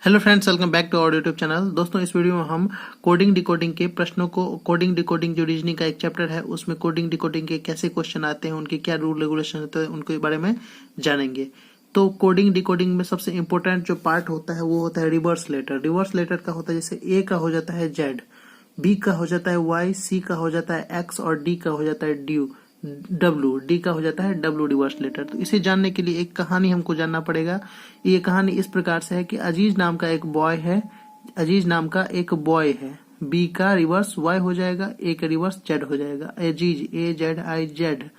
Hello friends, welcome back to our YouTube channel. दोस्तों, इस video में हम कोडिंग डिकोडिंग के प्रश्नों को, कोडिंग डिकोडिंग जो रीजनिंग का एक चैप्टर है उसमें कोडिंग डिकोडिंग के कैसे क्वेश्चन आते हैं, उनके क्या रूल रेगुलेशन होते हैं, उनके बारे में जानेंगे। तो कोडिंग डिकोडिंग में सबसे इम्पोर्टेंट जो पार्ट होता है वो होता है रिवर्स लेटर। रिवर्स लेटर का होता है जैसे ए का हो जाता है जेड, बी का हो जाता है वाई, सी का हो जाता है एक्स और डी का हो जाता है डब्ल्यू, डी का हो जाता है डब्ल्यू रिवर्स लेटर। तो इसे जानने के लिए एक कहानी हमको जानना पड़ेगा। ये कहानी इस प्रकार से है कि अजीज नाम का एक बॉय है, अजीज नाम का एक बॉय है, बी का रिवर्स वाई हो जाएगा, ए का रिवर्स जेड हो जाएगा। अजीज, ए जेड आई जेड,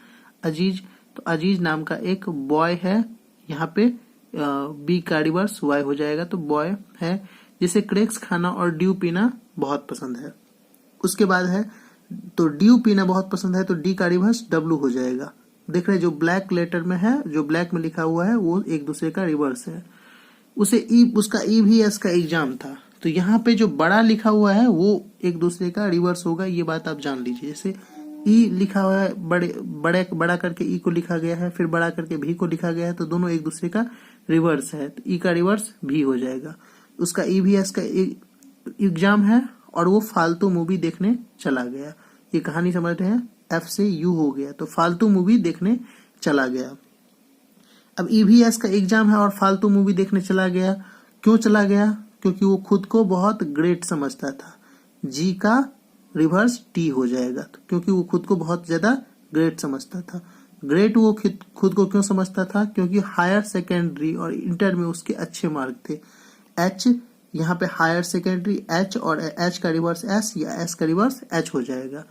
अजीज। तो अजीज नाम का एक बॉय है, यहाँ पे बी का रिवर्स वाई हो जाएगा, तो बॉय है जिसे क्रैक्स खाना और ड्यू पीना बहुत पसंद है। उसके बाद है तो ड्यू पीना बहुत पसंद है, तो डी का रिवर्स डब्ल्यू हो जाएगा। देख रहे हैं जो ब्लैक लेटर में है, जो ब्लैक में लिखा हुआ है वो एक दूसरे का रिवर्स है। उसे उसका ईवीएस का एग्जाम था, तो यहाँ पे जो बड़ा लिखा हुआ है वो एक दूसरे का रिवर्स होगा, ये बात आप जान लीजिए। जैसे ई लिखा हुआ है, बड़ा करके ई को लिखा गया है, फिर बड़ा करके भी को लिखा गया है, तो दोनों एक दूसरे का रिवर्स है, तो ई का रिवर्स भी हो जाएगा। उसका ईवीएस का एग्जाम है और वो फालतू मूवी देखने चला गया। ये कहानी समझ रहे हैं, एफ से यू हो गया, तो फालतू मूवी देखने चला गया। अब ईवीएस का एग्जाम है और फालतू मूवी देखने चला गया। क्यों चला गया? क्योंकि वो खुद को बहुत ग्रेट समझता था। जी का रिवर्स टी हो जाएगा, तो क्योंकि वो खुद को बहुत ज्यादा ग्रेट समझता था। ग्रेट वो खुद को क्यों समझता था? क्योंकि हायर सेकेंडरी और इंटर में उसके अच्छे मार्क थे। एच, यहाँ पे हायर सेकेंडरी एच, और एच का रिवर्स एस या एस का रिवर्स एच हो जाएगा।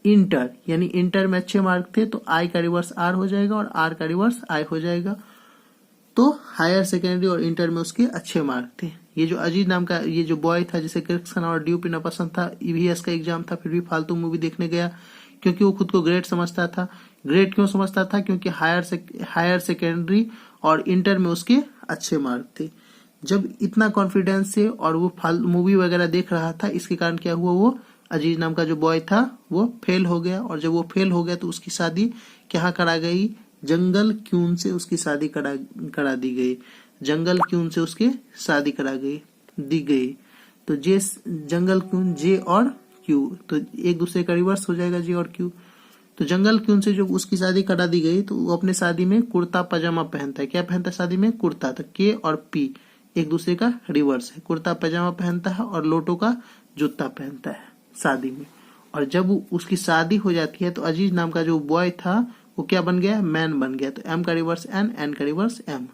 इंटर यानी इंटर में अच्छे मार्क थे, तो आई का रिवर्स आर हो जाएगा और आर का रिवर्स आई हो जाएगा। तो हायर सेकेंडरी और इंटर में उसके अच्छे मार्क थे। ये जो अजीज नाम का ये जो बॉय था जिसे क्रैक्स खाना और ड्यू पीना पसंद था, ईवीएस का एग्जाम था, फिर भी फालतू मूवी देखने गया क्योंकि वो खुद को ग्रेट समझता था। ग्रेट क्यों समझता था? क्योंकि हायर सेकेंडरी और इंटर में उसके अच्छे मार्क थे। जब इतना कॉन्फिडेंस से और वो मूवी वगैरह देख रहा था, इसके कारण क्या हुआ, वो अजीज नाम का जो बॉय था वो फेल हो गया। और जब वो फेल हो गया तो उसकी शादी क्या करा गई? जंगल क्यून से उसकी शादी करा दी गई। जंगल क्यून से उसकी शादी दी गई। तो जे जंगल क्यून, जे और क्यू, तो एक दूसरे का रिवर्स हो जाएगा जे और क्यू। तो जंगल क्यून से जो उसकी शादी करा दी गई, तो वो अपने शादी में कुर्ता पजामा पहनता है। क्या पहनता है शादी में? कुर्ता। तो के और पी एक दूसरे का रिवर्स है। कुर्ता पजामा पहनता है और लोटो का जूता पहनता है शादी में। और जब उसकी शादी हो जाती है तो अजीज नाम का जो बॉय था वो क्या बन गया? मैन बन गया। तो एम का रिवर्स एन, एन का रिवर्स एम।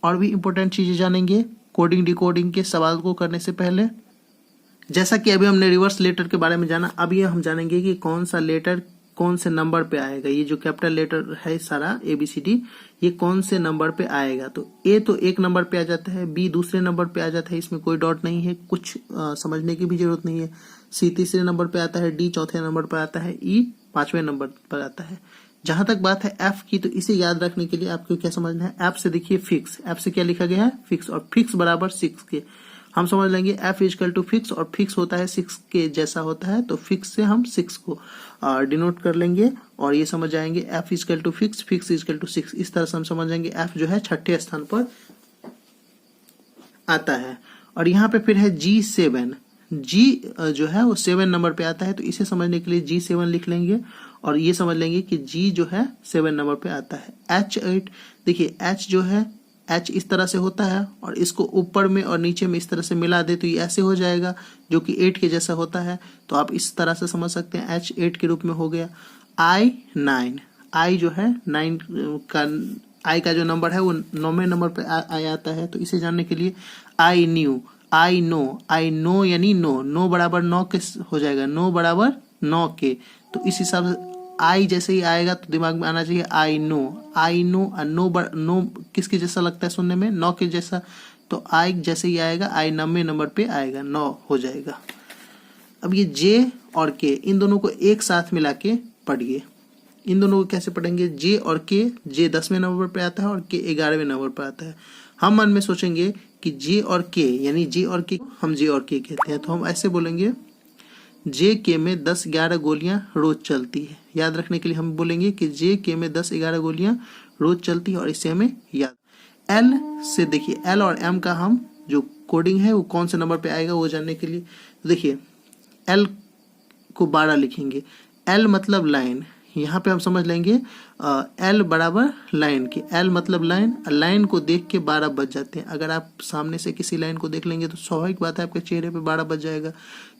और भी इंपॉर्टेंट चीजें जानेंगे कोडिंग डिकोडिंग के सवाल को करने से पहले। जैसा कि अभी हमने रिवर्स लेटर के बारे में जाना, अब ये हम जानेंगे कि कौन सा लेटर कौन से नंबर पे आएगा। ये जो कैपिटल लेटर है सारा ABCD, ये कौन से नंबर पे आएगा। तो ए तो एक नंबर पे आ जाता है, बी दूसरे नंबर पे आ जाता है, इसमें कोई डॉट नहीं है, कुछ समझने की भी जरूरत नहीं है। सी तीसरे नंबर पे आता है, डी चौथे नंबर पर आता है, ई पांचवें नंबर पर आता है। जहां तक बात है एफ की, तो इसे याद रखने के लिए आपको क्या समझना है? एफ से देखिए फिक्स, एफ से क्या लिखा गया है? फिक्स। और फिक्स बराबर 6 के हम समझ लेंगे एफ इजकल टू फिक्स, और फिक्स होता है 6 के जैसा होता है, तो फिक्स से हम 6 को डिनोट कर लेंगे और ये समझ जाएंगे F equal to six, six equal to 6। इस तरह से हम समझ जाएंगे एफ जो है छठे स्थान पर आता है। और यहाँ पे फिर है G7, जी जो है वो 7 नंबर पे आता है, तो इसे समझने के लिए G7 लिख लेंगे और ये समझ लेंगे कि G जो है 7 नंबर पे आता है। H8, देखिए H जो है, H इस तरह से होता है और इसको ऊपर में और नीचे में इस तरह से मिला दे तो ये ऐसे हो जाएगा, जो कि 8 के जैसा होता है। तो आप इस तरह से समझ सकते हैं, H 8 के रूप में हो गया। I9, I जो है 9 का, I का जो नंबर है वो 9वें नंबर पे आता है। तो इसे जानने के लिए I न्यू, आई नो यानी नो, नो बराबर 9 के हो जाएगा, नो बराबर 9 के। तो इस हिसाब से आई जैसे ही आएगा तो दिमाग में आना चाहिए आई नो। नो किसके जैसा लगता है सुनने में? 9 के जैसा। तो आई जैसे ही आएगा, आई 9वें नंबर पे आएगा, 9 हो जाएगा। अब ये जे और के, इन दोनों को एक साथ मिला के पढ़िए। इन दोनों को कैसे पढ़ेंगे? जे और के, जे 10वें नंबर पे आता है और के 11वें नंबर पे आता है। हम मन में सोचेंगे कि जे और के, यानी जे और के हम जे और के कहते हैं, तो हम ऐसे बोलेंगे जे के में 10-11 गोलियां रोज चलती है। याद रखने के लिए हम बोलेंगे कि जे के में 10-11 गोलियां रोज चलती है, और इससे हमें याद। एल से देखिए, एल और एम का हम जो कोडिंग है वो कौन से नंबर पे आएगा वो जानने के लिए देखिए L को 12 लिखेंगे। L मतलब लाइन, यहाँ पे हम समझ लेंगे L बराबर लाइन की। L मतलब लाइन, लाइन को देख के 12 बज जाते हैं। अगर आप सामने से किसी लाइन को देख लेंगे तो स्वाभाविक बात है आपके चेहरे पे 12 बज जाएगा।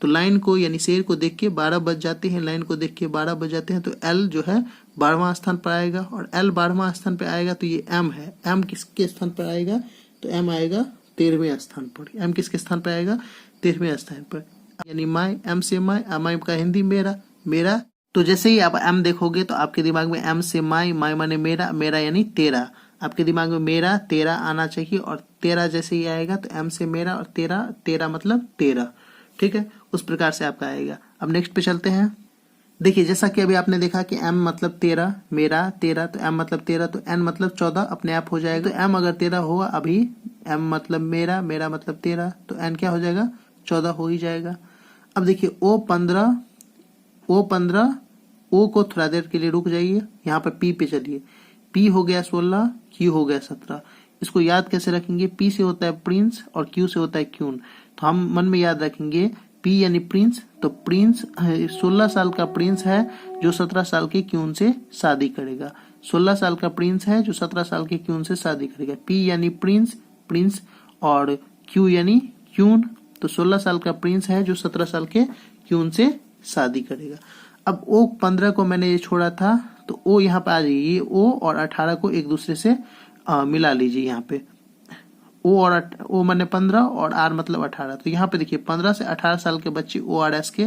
तो लाइन को यानी शेर को देख के 12 बज जाते हैं, लाइन को देख के 12 बज जाते हैं। तो L जो है 12वां स्थान पर आएगा और L 12वां स्थान पर आएगा तो ये M है। M किसके स्थान पर आएगा? तो M आएगा 13वें स्थान पर। M किसके स्थान पर आएगा? 13वें स्थान पर। यानी माई, M से माई का हिंदी मेरा, मेरा। तो जैसे ही आप M देखोगे तो आपके दिमाग में M से माई, माई माने मेरा, मेरा यानी तेरा। आपके दिमाग में मेरा, तेरा आना चाहिए और तेरा जैसे ही आएगा तो M से मेरा और तेरा, तेरा मतलब तेरा। ठीक है, उस प्रकार से आपका आएगा। अब नेक्स्ट पे चलते हैं। देखिए जैसा कि अभी आपने देखा कि M मतलब 13, मेरा, तेरा, तो M मतलब 13, तो N मतलब 14 अपने आप हो जाएगा। तो M अगर 13 हुआ अभी, M मतलब मेरा, मेरा मतलब 13, तो N क्या हो जाएगा? 14 हो ही जाएगा। अब देखिए O 15, O को थोड़ा देर के लिए रुक जाइए, यहाँ पर P पे चलिए। P हो गया 16, Q हो गया 17। इसको याद कैसे रखेंगे? P से होता है प्रिंस और Q से होता है क्यून। तो हम मन में याद रखेंगे P यानी प्रिंस, तो प्रिंस 16 साल का प्रिंस है जो 17 साल के क्यून से शादी करेगा। 16 साल का प्रिंस है जो 17 साल के क्यून से शादी करेगा। P यानी प्रिंस, प्रिंस, और Q यानी क्यून। तो 16 साल का प्रिंस है जो 17 साल के क्यून से शादी करेगा। अब O 15 को मैंने ये छोड़ा था तो O यहाँ पे आ जाइए। ये O और 18 को एक दूसरे से मिला लीजिए। यहाँ पे O माने 15 और R मतलब 18। तो यहाँ पे देखिए 15 से 18 साल के बच्चे ORS के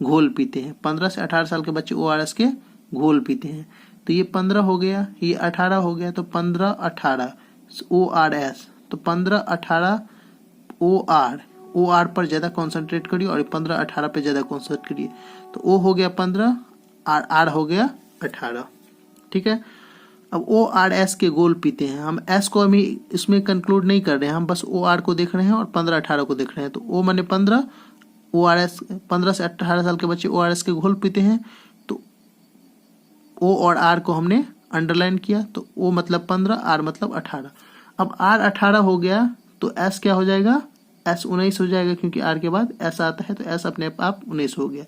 घोल पीते हैं। 15 से 18 साल के बच्चे ORS के घोल पीते हैं। तो ये 15 हो गया, ये 18 हो गया, तो 15 18 ORS, तो 15 18 OR पर ज्यादा कॉन्सेंट्रेट करिए और 15 18 पे ज्यादा कॉन्सेंट्रेट करिए। तो O हो गया 15, R हो गया 18। ठीक है, अब ORS के गोल पीते हैं। हम S को अभी इसमें कंक्लूड नहीं कर रहे हैं, हम बस OR को देख रहे हैं और 15 18 को देख रहे हैं। तो O माने 15, ORS 15 से 18 साल के बच्चे ORS के घोल पीते हैं। तो O और R को हमने अंडरलाइन किया, तो O मतलब 15, R मतलब 18। अब R 18 हो गया तो S क्या हो जाएगा? S 19 हो जाएगा, क्योंकि R के बाद S आता है तो S अपने आप 19 हो गया।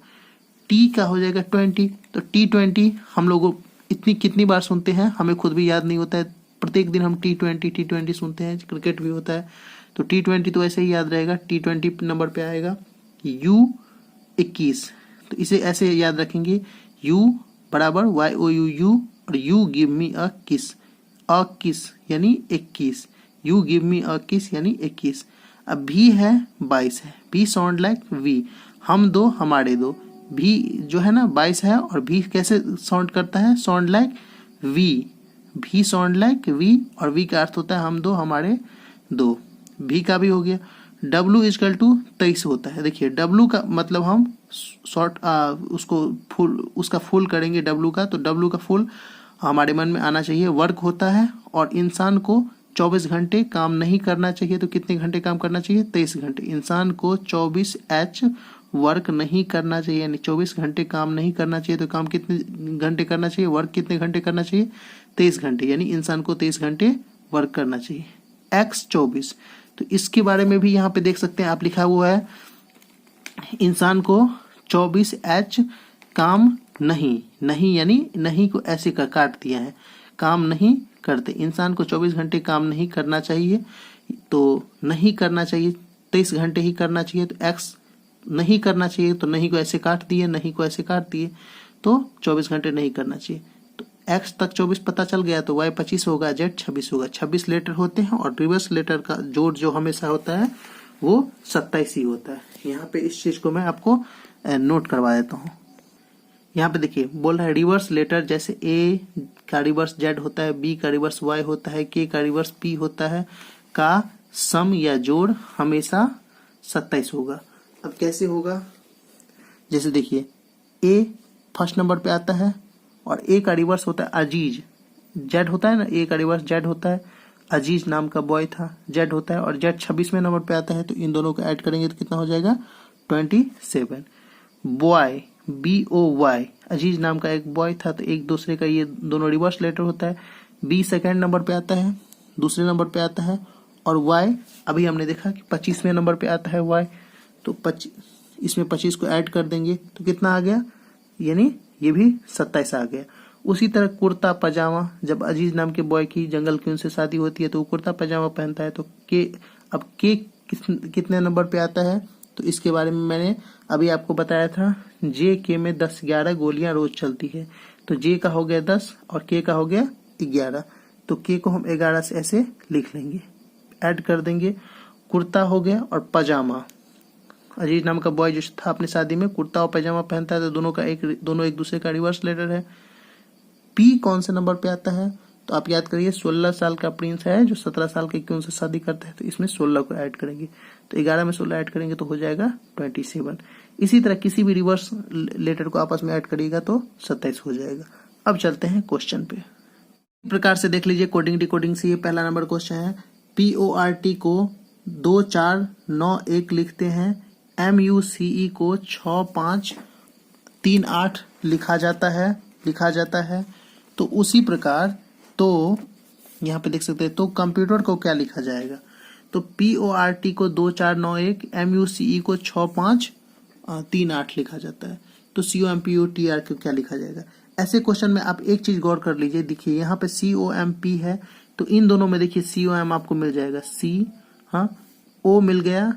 T का हो जाएगा 20, तो T20 हम लोगों इतनी कितनी बार सुनते हैं हमें खुद भी याद नहीं होता है। प्रत्येक दिन हम T20 सुनते हैं, क्रिकेट भी होता है। तो T20 तो ऐसे ही याद रहेगा। T20 नंबर पे आएगा U21, तो इसे ऐसे याद रखेंगे U बराबर YOU और You give me a kiss, a kiss यानी 21, You give me a kiss यानी 21। अब V है 22 है, V साउंड लाइक V, हम दो हमारे दो। V जो है ना 22 है और V कैसे साउंड करता है? Sound like V, V sound like V, और V का अर्थ होता है हम दो हमारे दो। V का भी हो गया। W इजकल टू 23 होता है। देखिए W का मतलब हम शॉर्ट उसको फुल, उसका फुल करेंगे W का, तो W का फुल हमारे मन में आना चाहिए वर्क होता है। और इंसान को 24 घंटे काम नहीं करना चाहिए, तो कितने घंटे काम करना चाहिए? 23 घंटे। इंसान को 24H वर्क नहीं करना चाहिए, यानी 24 घंटे काम नहीं करना चाहिए। तो काम कितने घंटे करना चाहिए? वर्क कितने घंटे करना चाहिए? 23 घंटे, यानी इंसान को 23 घंटे वर्क करना चाहिए। X 24, तो इसके बारे में भी यहाँ पे देख सकते हैं आप, लिखा हुआ है इंसान को 24H काम नहीं, नहीं यानी नहीं को ऐसे का काट दिया है, काम नहीं करते। इंसान को 24 घंटे काम नहीं करना चाहिए, तो नहीं करना चाहिए 23 घंटे ही करना चाहिए। तो X नहीं करना चाहिए, तो नहीं को ऐसे काट दिए, नहीं को ऐसे काट दिए, तो 24 घंटे नहीं करना चाहिए। तो X तक 24 पता चल गया, तो Y 25 होगा, Z 26 होगा। 26 लेटर होते हैं और रिवर्स लेटर का जोड़ जो हमेशा होता है वो 27 ही होता है। यहाँ पे इस चीज को मैं आपको नोट करवा देता हूँ। यहाँ पे देखिए बोल रहा है रिवर्स लेटर, जैसे A का रिवर्स Z होता है, B का रिवर्स Y होता है, K का रिवर्स P होता है, का सम या जोड़ हमेशा 27 होगा। अब कैसे होगा? जैसे देखिए A फर्स्ट नंबर पे आता है और A का रिवर्स होता है अजीज, Z होता है ना, A का रिवर्स Z होता है, अजीज नाम का बॉय था, Z होता है, और Z 26वें नंबर पे आता है। तो इन दोनों को ऐड करेंगे तो कितना हो जाएगा? 27। बॉय BOY, अजीज नाम का एक बॉय था, तो एक दूसरे का ये दोनों रिवर्स लेटर होता है। B सेकेंड नंबर पे आता है, दूसरे नंबर पे आता है, और y अभी हमने देखा कि 25वें नंबर पे आता है y, तो इसमें 25 को ऐड कर देंगे तो कितना आ गया, यानी ये भी 27 आ गया। उसी तरह कुर्ता पजामा, जब अजीज नाम के बॉय की जंगल क्वीन से शादी होती है तो वो कुर्ता पजामा पहनता है, तो अब के कितने नंबर पे आता है, तो इसके बारे में मैंने अभी आपको बताया था। जे के में 10-11 गोलियां रोज चलती है, तो जे का हो गया 10 और के का हो गया 11, तो के को हम 11 से ऐसे लिख लेंगे, ऐड कर देंगे। कुर्ता हो गया और पजामा, अजीज नाम का बॉय जो था अपनी शादी में कुर्ता और पजामा पहनता है, तो दोनों एक दूसरे का रिवर्स लेटर है। पी कौन से नंबर पे आता है, तो आप याद करिए 16 साल का प्रिंस है जो 17 साल के क्वीन से शादी करता है, तो इसमें 16 को ऐड करेंगे, तो 11 में 16 ऐड करेंगे तो हो जाएगा 27। इसी तरह किसी भी रिवर्स लेटर को आपस में ऐड करिएगा तो 27 हो जाएगा। अब चलते हैं क्वेश्चन पे। इस प्रकार से देख लीजिए कोडिंग डिकोडिंग से ये पहला नंबर क्वेश्चन है। PORT को 2491 लिखते हैं, MUCE को 6538 लिखा जाता है। तो उसी प्रकार तो यहाँ पे देख सकते हैं, तो कंप्यूटर को क्या लिखा जाएगा, तो PORT को 2491, MUCE को 6538 लिखा जाता है, तो COMPUTR को क्या लिखा जाएगा। ऐसे क्वेश्चन में आप एक चीज गौर कर लीजिए, देखिए यहाँ पे COMP है, तो इन दोनों में देखिए COM आपको मिल जाएगा, O मिल गया,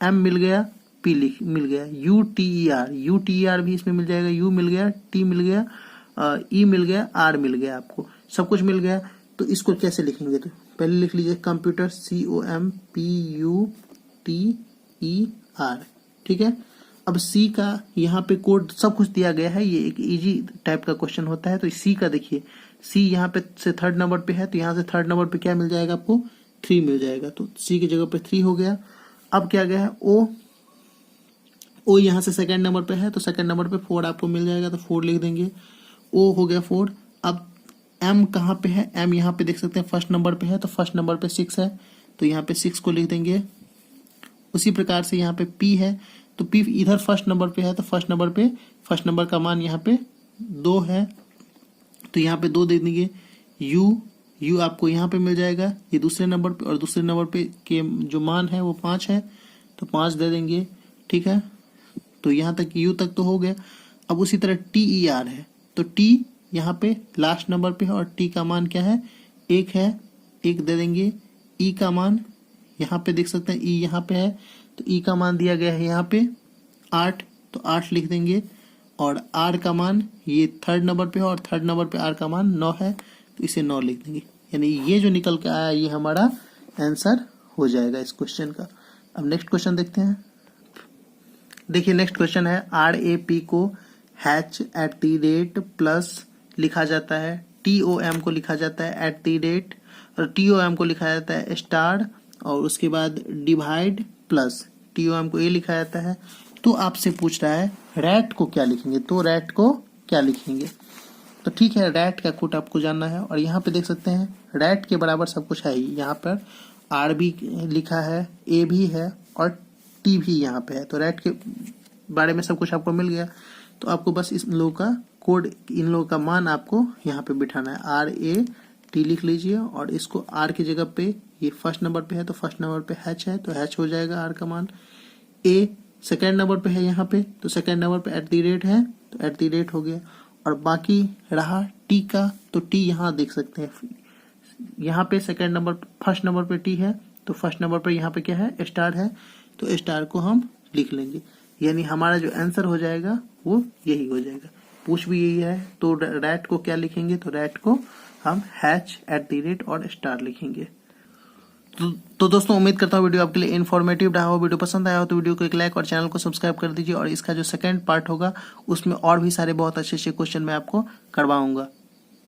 M मिल गया, P मिल गया, UTER भी इसमें मिल जाएगा, U मिल गया, T मिल गया, E मिल गया, R मिल गया, आपको सब कुछ मिल गया। तो इसको कैसे लिखेंगे, तो पहले लिख लीजिए कंप्यूटर, COMPUTER, ठीक है। अब C का यहाँ पे कोड सब कुछ दिया गया है, ये एक इजी टाइप का क्वेश्चन होता है। तो C का देखिए, C यहाँ पे से 3rd नंबर पे है, तो यहाँ से 3rd नंबर पे क्या मिल जाएगा आपको, 3 मिल जाएगा, तो C की जगह पे 3 हो गया। अब क्या गया है O यहाँ से 2nd नंबर पे है, तो 2nd नंबर पे 4 आपको मिल जाएगा, तो 4 लिख देंगे, O हो गया 4। अब M कहाँ पे है, M यहाँ पे देख सकते हैं 1st नंबर पे है, तो 1st नंबर पे 6 है, तो यहाँ पे 6 को लिख देंगे। उसी प्रकार से यहाँ पे P है, तो P इधर 1st नंबर पे है, तो 1st नंबर पे 1st नंबर का मान यहाँ पे 2 है, तो यहाँ पे 2 दे देंगे। U आपको यहाँ पे मिल जाएगा, ये दूसरे नंबर पे, और दूसरे नंबर पे के जो मान है वो 5 है, तो 5 दे देंगे, ठीक है। तो यहाँ तक U तक तो हो गया। अब उसी तरह TER है, तो T यहाँ पे लास्ट नंबर पे है, और T का मान क्या है, 1 है, 1 दे देंगे। E का मान यहाँ पे देख सकते हैं, E यहाँ पे है, तो E का मान दिया गया है यहाँ पे 8, तो 8 लिख देंगे। और R का मान ये 3rd नंबर पे है, और 3rd नंबर पे R का मान 9 है, तो इसे 9 लिख देंगे। यानी ये जो निकल के आया ये हमारा आंसर हो जाएगा इस क्वेश्चन का। अब नेक्स्ट क्वेश्चन देखते हैं। देखिए नेक्स्ट क्वेश्चन है, RAP को @ प्लस लिखा जाता है, TOM को लिखा जाता है @ और TOM को लिखा जाता है स्टार, और उसके बाद डिवाइड प्लस TOM को ये लिखा जाता है। तो आपसे पूछ रहा है रैट को क्या लिखेंगे, तो रैट को क्या लिखेंगे, तो ठीक है, रैट का कोड आपको जानना है। और यहाँ पे देख सकते हैं रैट के बराबर सब कुछ है ही, यहाँ पर R भी लिखा है, A भी है, और T भी यहाँ पे है, तो रैट के बारे में सब कुछ आपको मिल गया। तो आपको बस इन लोगों का कोड, इन लोगों का मान आपको यहाँ पे बिठाना है, RAT लिख लीजिए, और इसको R की जगह पे, ये 1st नंबर पे है, तो 1st नंबर पे H है, तो H हो जाएगा R का मान। A 2nd नंबर पे है यहाँ पे, तो 2nd नंबर पे @ है, तो @ हो गया। और बाकी रहा T का, तो T यहाँ देख सकते हैं, यहाँ पे 2nd नंबर 1st नंबर पे T है, तो 1st नंबर पे यहाँ पे क्या है, स्टार है, तो स्टार को हम लिख लेंगे। यानी हमारा जो आंसर हो जाएगा वो यही हो जाएगा। पूछ भी यही है, तो रैट को क्या लिखेंगे, तो रैट को हम हैच @ और स्टार लिखेंगे। तो दोस्तों उम्मीद करता हूँ वीडियो आपके लिए इन्फॉर्मेटिव रहा हो। वीडियो पसंद आया हो तो वीडियो को एक लाइक और चैनल को सब्सक्राइब कर दीजिए, और इसका जो 2nd पार्ट होगा उसमें और भी सारे बहुत अच्छे क्वेश्चन मैं आपको करवाऊंगा।